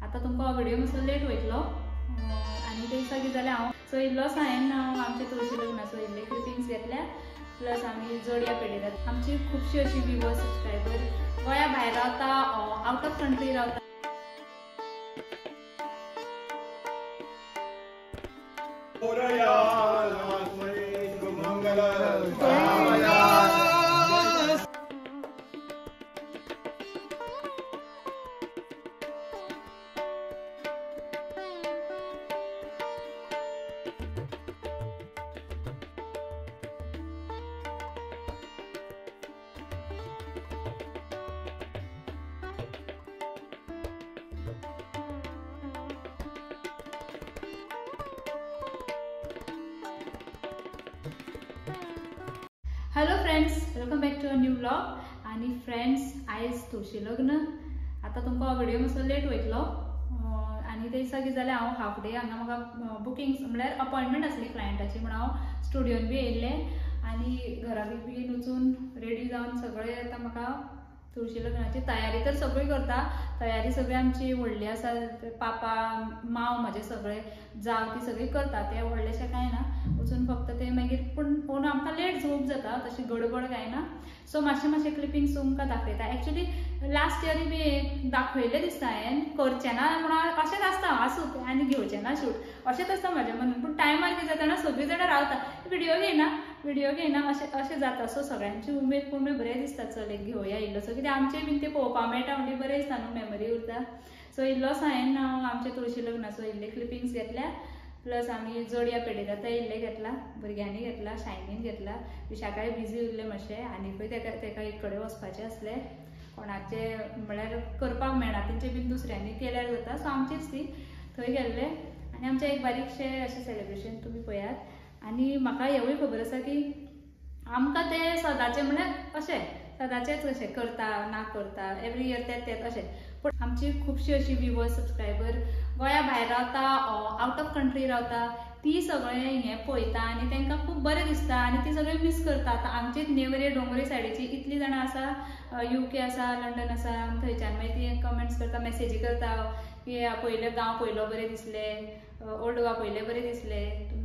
आता तुमकां व्हिडिओ मातसो लेट वयतलो आनी ते दिसा कितें जालें हांव सो इल्लोच हांवें आमचे तुळशी लग्नाचो इल्ले क्लिपिंग्स घेतल्या प्लस आमी जोडया पेटयतात। आमची खुबशी अशी व्ह्यूअर्स सबस्क्रायबर गोंया भायर रावता आवट ऑफ कंट्री रावता। Hello friends, welcome back to a new vlog. आणि फ्रेंड्स आयज तुळशी लग्न। आता तुमकां व्हिडिओ मातसो लेट वयतलो आनी ते दिसा कितें जालें हांव हाफ डे हांगा म्हाका बुकींग म्हणल्यार अपॉयंटमेंट आसली क्लायंटाची म्हणून हांव स्टुडियोन बी येयल्लें आनी घरा बी वचून रेडी जावन सगळें आतां म्हाका तुळशी लग्नाची तयारी तर सगळी करता। तयारी सगळी आमची व्हडली आसा, पापा मांव म्हाजे सगळे जाव ती सगळी करता, ते व्हडलेशें कांय ना वचून फक्त ते मागीर पूण आमकां लेट झोप जाता, तशी गडबड काय ना। सो मातशें क्लिपिंग्स तुमकां दाखयता। एक्चुअली लास्ट इयरी बी एक दाखयलें दिसता हांवें, करचें ना म्हणून अशेंच आसता आसूं आनी घेवचें ना शूट अशेंच आसता म्हाज्या मनान। पूण टायमार कितें जाता ना सगळीं जाणां रावता व्हिडिओ घेयना अशें जाता। सो सगळ्यांची उमेद पूण बरें दिसता, चल एक घेवया इल्लोसो, कित्याक आमचें बीन ते पळोवपाक मेळटा म्हणजे बरें दिसता न्हू, मेमरी उरता। सो इल्लोस हांवें आमचे तुळशी लग्नाचो इल्ले क्लिपिंग्स घेतल्या प्लस आमी जोडया पेटयतात ते इल्ले घेतला, भुरग्यांनी घेतला, शायनीन घेतला। विशाखाय बिजी उरले मातशें आनीकूय तेका एक कडेन वचपाचें आसलें, कोणाचे म्हळ्यार करपाक मेळना, तेंचे बीन दुसऱ्यांनी केल्यार जाता। सो आमचीच ती थंय गेल्ले आनी आमचें एक बारीकशें अशें सेलिब्रेशन तुमी पळयात। आनी म्हाका हेवूय खबर आसा की आमकां ते सदांचें म्हळ्यार अशें सदांचेंच अशें करता ना करता एवरी इयर तेच अशें। पूण आमची खुबशी अशी व्ह्यूअर्स सबस्क्रायबर गोंया भायर रावता आवट ऑफ कंट्री रावता, ती सगळें हें पळयता आनी तांकां खूब बरें दिसता आनी ती सगळें मिस करता। आतां आमचीच नेवरे डोंगरे सायडीची इतली जाणां आसा, UK आसा, लंडन आसा, थंयच्यान मागीर ती कमेंट्स करता, मेसेजी करता की पयले गांव पयलो बरें दिसले, ओल्ड गोवा पयले बरें दिसले,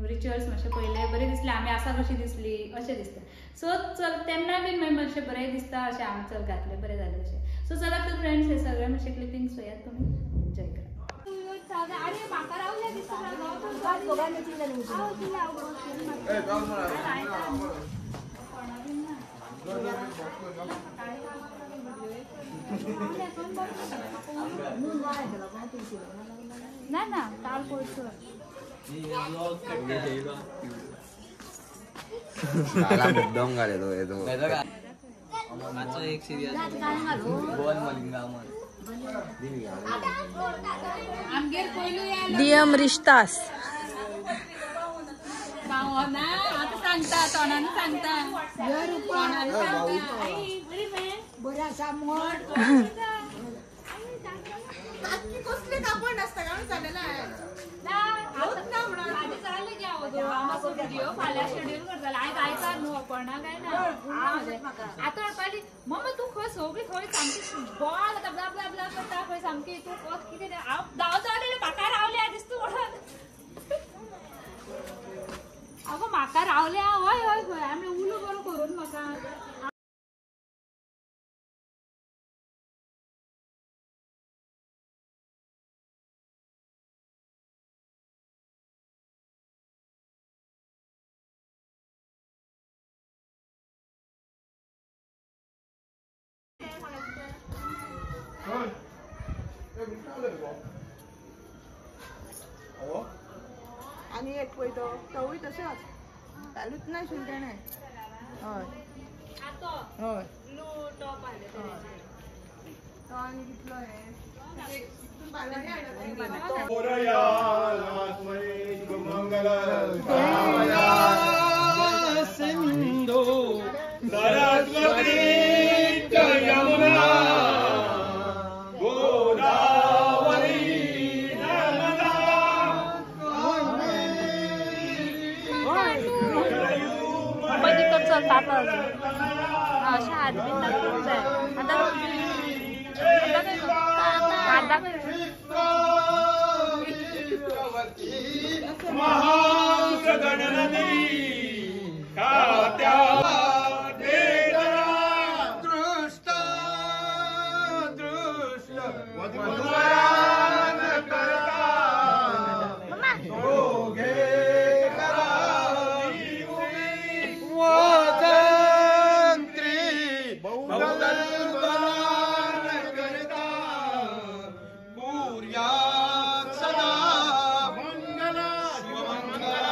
रिच्युअल्स मातशें पयले बरें दिसले, आमी आसा कशी दिसली अशें दिसता। सो चल तेन्ना बीन मागीर मातशें बरें दिसता अशें आमी चल घातलें बरें जालें अशें। सो चला तर फ्रेंड्स हे सगळे मातशे क्लिपिंग्स पळयात तुमी, एन्जॉय करा। ना ना काल पळयचो दम घालेलो येतो आजचो एक सिरियस बोन मलिंगा डीएम रिश्तास ना आता सांगता तोंडान सांगता तोंडान सांगता बरें आसा मोड कसले कापड आसता काय चालेला व्हिडिओ फाल्यां शेड्यूल करताले हांवें गायता न्हू अपणा काय ना आतां हाडपाली मम्मा तूं खंय सगळी खंय सामकी बॉल आतां ब्ला ब्ला ब्ला करता खंय सामकी तूं कितें हांव धांवता म्हाका रावल्या दिसता म्हणून आगो म्हाका रावल्या हय हय खंय आमी उलो बरो करून म्हाका आणि एक पळयतो तोवूय तसोच घालूच ना शिंटेणे हय हय तो आनी कितलो हे सिंधू सरस्वती अशा आदमी दाखवून जाय आता सूर्यात सदा मंगल शिवमंगल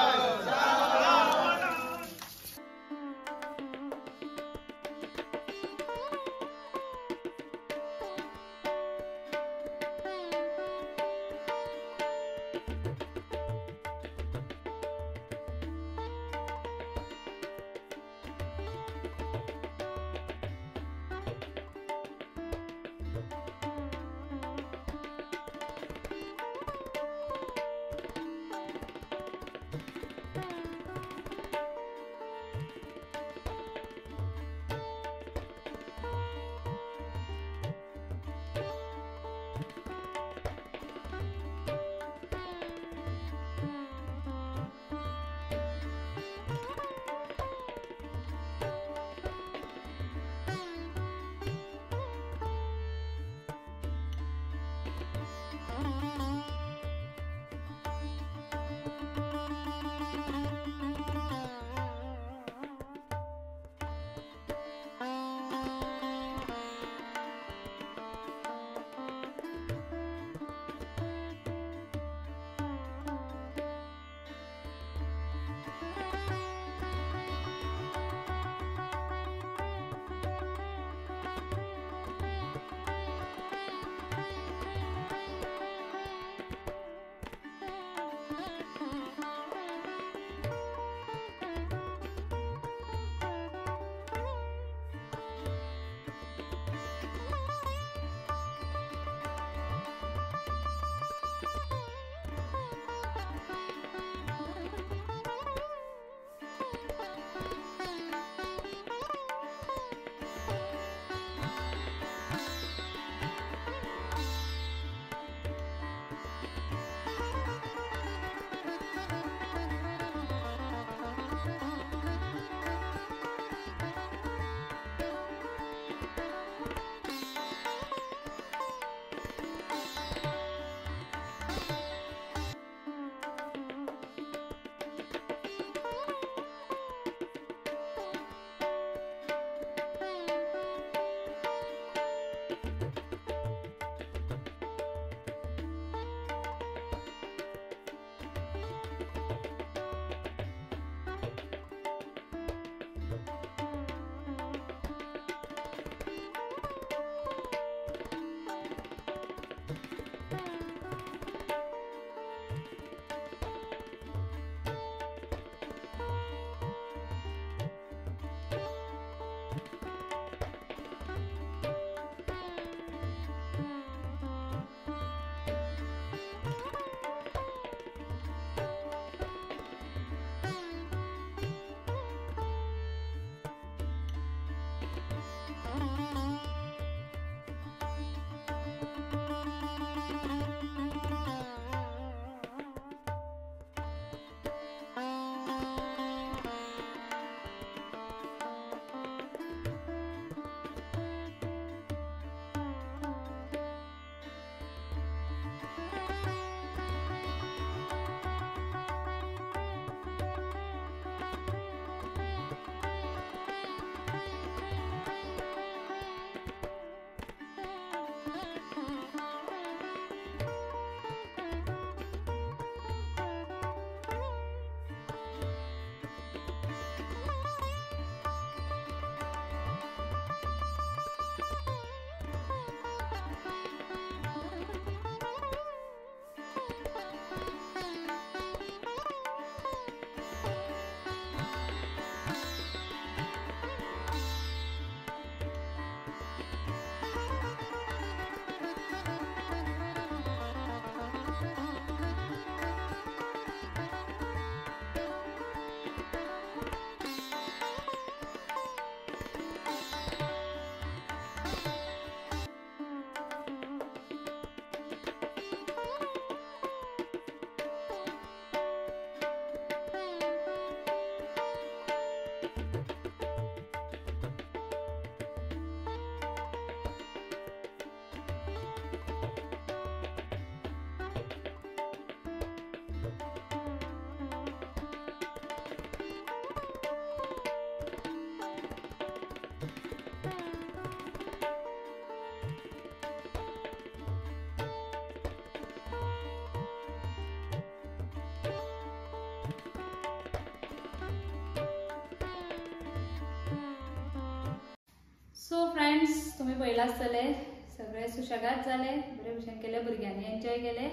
तुमी पळयला आसतले सगळे सुशेगाद जाले बरे भशेन केले भुरग्यांनी एन्जॉय केले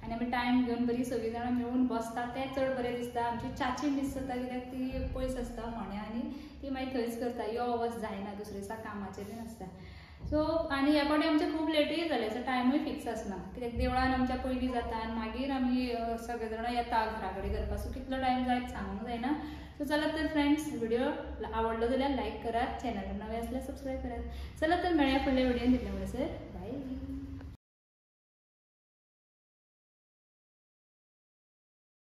आनी आमी टायम घेवन बरी सगळीं जाणां मेळून बसता तें चड बरें दिसता आमची चाची मिस जाता कित्याक ती पयस आसता फोंड्या आनी ती मागीर थंयच करता यो वच जायना दुसरे दिसा कामाचेर बीन आसता सो आनी ह्या फावटी आमचे खूब लेटूय जाले सो टायमूय फिक्स आसना कित्याक देवळान आमच्या पयलीं जाता आनी मागीर आमी सगळे जाणां येता घरा कडेन करपाक सो कितलो टायम जायत सांगूंक जायना सो चला तर फ्रेंड्स व्हिडिओ आवडलो जाल्यार लायक करात चॅनल नवे आसल्यार सबस्क्रायब करात चला तर मेळया फुडल्या व्हिडिओन तितले म्हणसर बाय